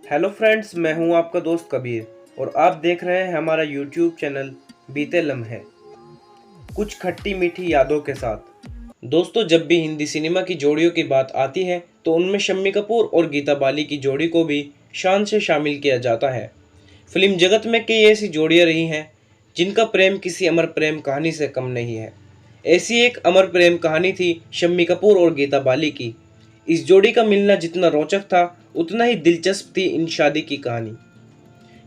Hello friends, मैं हूं आपका दोस्त कबीर और आप देख रहे हैं हमारा यूट्यूब चैनल बीते लम्हे, कुछ खट्टी मीठी यादों के साथ। दोस्तों, जब भी हिंदी सिनेमा की जोड़ियों की बात आती है तो उनमें शम्मी कपूर और गीता बाली की जोड़ी को भी शान से शामिल किया जाता है। फिल्म जगत में कई ऐसी जोड़ियां रही हैं जिनका प्रेम किसी अमर प्रेम कहानी से कम नहीं है। ऐसी एक अमर प्रेम कहानी थी शम्मी कपूर और गीता बाली की। इस जोड़ी का मिलना जितना रोचक था उतना ही दिलचस्प थी इन शादी की कहानी।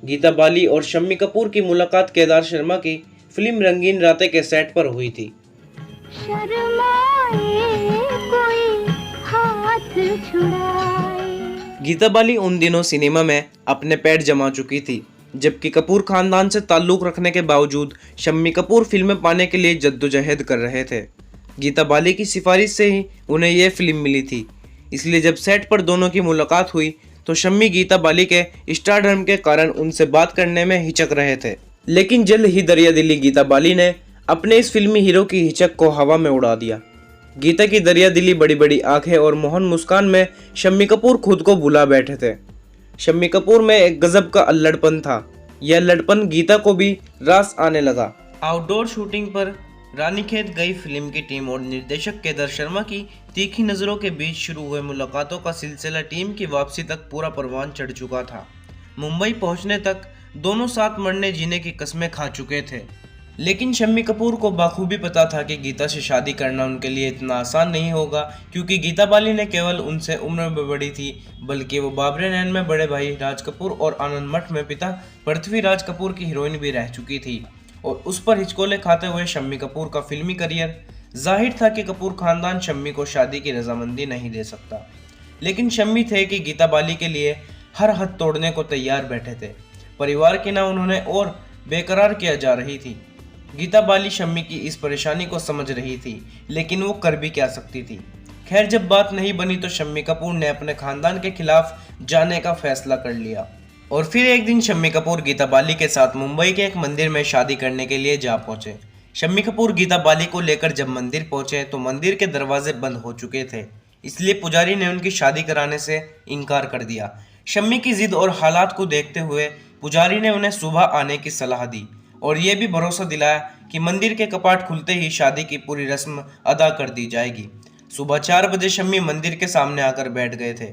गीता बाली और शम्मी कपूर की मुलाकात केदार शर्मा की फिल्म रंगीन रातें के सेट पर हुई थी। कोई हाथ छुड़ाए। गीता बाली उन दिनों सिनेमा में अपने पैर जमा चुकी थी, जबकि कपूर खानदान से ताल्लुक रखने के बावजूद शम्मी कपूर फिल्में पाने के लिए जद्दोजहद कर रहे थे। गीता बाली की सिफारिश से ही उन्हें यह फिल्म मिली थी, इसलिए जब सेट पर दोनों की मुलाकात हुई तो शम्मी गीता बाली के स्टारडम के कारण उनसे बात करने में हिचक रहे थे। लेकिन जल्द ही दरियादिली गीता बाली ने अपने इस फिल्मी हीरो की हिचक को हवा में उड़ा दिया। गीता की दरियादिली, बड़ी बड़ी आंखें और मोहन मुस्कान में शम्मी कपूर खुद को भुला बैठे थे। शम्मी कपूर में एक गजब का अल्लड़पन था। यह अल्लड़पन गीता को भी रास आने लगा। आउटडोर शूटिंग पर रानीखेत गई फिल्म की टीम और निर्देशक केदार शर्मा की तीखी नज़रों के बीच शुरू हुए मुलाकातों का सिलसिला टीम की वापसी तक पूरा परवान चढ़ चुका था। मुंबई पहुंचने तक दोनों साथ मरने जीने की कस्में खा चुके थे। लेकिन शम्मी कपूर को बाखूबी पता था कि गीता से शादी करना उनके लिए इतना आसान नहीं होगा, क्योंकि गीता बाली ने केवल उनसे उम्र में बड़ी थी, बल्कि वो बाबरे नैन में बड़े भाई राज कपूर और आनंद मठ में पिता पृथ्वीराज कपूर की हीरोइन भी रह चुकी थी। और उस पर हिचकोले खाते हुए शम्मी कपूर का फिल्मी करियर, जाहिर था कि कपूर खानदान शम्मी को शादी की रजामंदी नहीं दे सकता। लेकिन शम्मी थे कि गीता बाली के लिए हर हद तोड़ने को तैयार बैठे थे। परिवार की ना उन्होंने और बेकरार किया जा रही थी। गीता बाली शम्मी की इस परेशानी को समझ रही थी, लेकिन वो कर भी क्या सकती थी। खैर, जब बात नहीं बनी तो शम्मी कपूर ने अपने खानदान के खिलाफ जाने का फैसला कर लिया। और फिर एक दिन शम्मी कपूर गीता बाली के साथ मुंबई के एक मंदिर में शादी करने के लिए जा पहुंचे। शम्मी कपूर गीता बाली को लेकर जब मंदिर पहुंचे तो मंदिर के दरवाजे बंद हो चुके थे, इसलिए पुजारी ने उनकी शादी कराने से इनकार कर दिया। शम्मी की जिद और हालात को देखते हुए पुजारी ने उन्हें सुबह आने की सलाह दी और ये भी भरोसा दिलाया कि मंदिर के कपाट खुलते ही शादी की पूरी रस्म अदा कर दी जाएगी। सुबह 4 बजे शम्मी मंदिर के सामने आकर बैठ गए थे।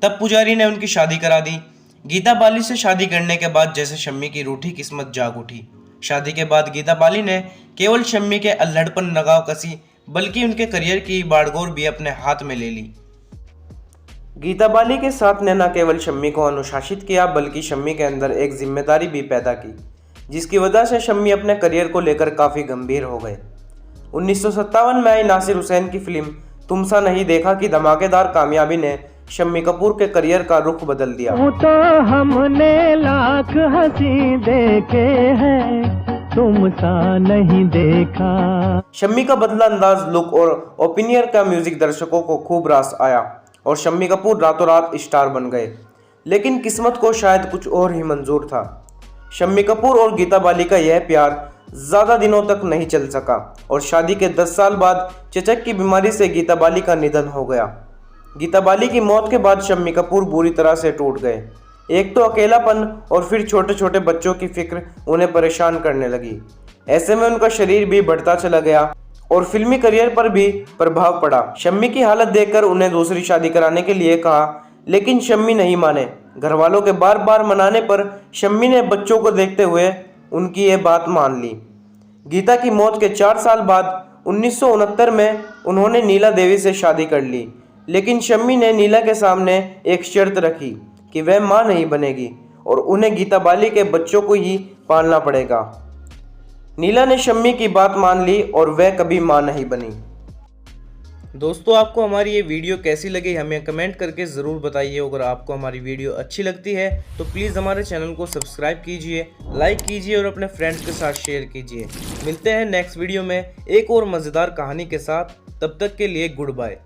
तब पुजारी ने उनकी शादी करा दी। गीता बाली से शादी करने के बाद जैसे शम्मी की रूठी किस्मत जाग उठी। शादी के बाद गीता बाली ने केवल शम्मी के अल्हड़पन लगाव कसी, बल्कि उनके करियर की बागडोर भी अपने हाथ में ले ली। गीता बाली के साथ ने न केवल शम्मी को अनुशासित किया, बल्कि शम्मी के अंदर एक जिम्मेदारी भी पैदा की, जिसकी वजह से शम्मी अपने करियर को लेकर काफ़ी गंभीर हो गए। 1957 में आई नासिर हुसैन की फिल्म तुमसा नहीं देखा की धमाकेदार कामयाबी ने शम्मी कपूर के करियर का रुख बदल दिया। तो हमने लाख हंसी देखे हैं, तुमसा नहीं देखा। शम्मी का बदला अंदाज, लुक और ओपिनियन का म्यूजिक दर्शकों को खूब रास आया और शम्मी कपूर रातों रात स्टार बन गए। लेकिन किस्मत को शायद कुछ और ही मंजूर था। शम्मी कपूर और गीता बाली का यह प्यार ज़्यादा दिनों तक नहीं चल सका और शादी के 10 साल बाद चेचक की बीमारी से गीता बाली का निधन हो गया। गीता बाली की मौत के बाद शम्मी कपूर बुरी तरह से टूट गए। एक तो अकेलापन और फिर छोटे छोटे बच्चों की फिक्र उन्हें परेशान करने लगी। ऐसे में उनका शरीर भी बढ़ता चला गया और फिल्मी करियर पर भी प्रभाव पड़ा। शम्मी की हालत देखकर उन्हें दूसरी शादी कराने के लिए कहा, लेकिन शम्मी नहीं माने। घर वालों के बार बार मनाने पर शम्मी ने बच्चों को देखते हुए उनकी ये बात मान ली। गीता की मौत के 4 साल बाद 1969 में उन्होंने नीला देवी से शादी कर ली, लेकिन शम्मी ने नीला के सामने एक शर्त रखी कि वह मां नहीं बनेगी और उन्हें गीता बाली के बच्चों को ही पालना पड़ेगा। नीला ने शम्मी की बात मान ली और वह कभी मां नहीं बनी। दोस्तों, आपको हमारी ये वीडियो कैसी लगी हमें कमेंट करके ज़रूर बताइए। अगर आपको हमारी वीडियो अच्छी लगती है तो प्लीज़ हमारे चैनल को सब्सक्राइब कीजिए, लाइक कीजिए और अपने फ्रेंड्स के साथ शेयर कीजिए। मिलते हैं नेक्स्ट वीडियो में एक और मज़ेदार कहानी के साथ। तब तक के लिए गुड बाय।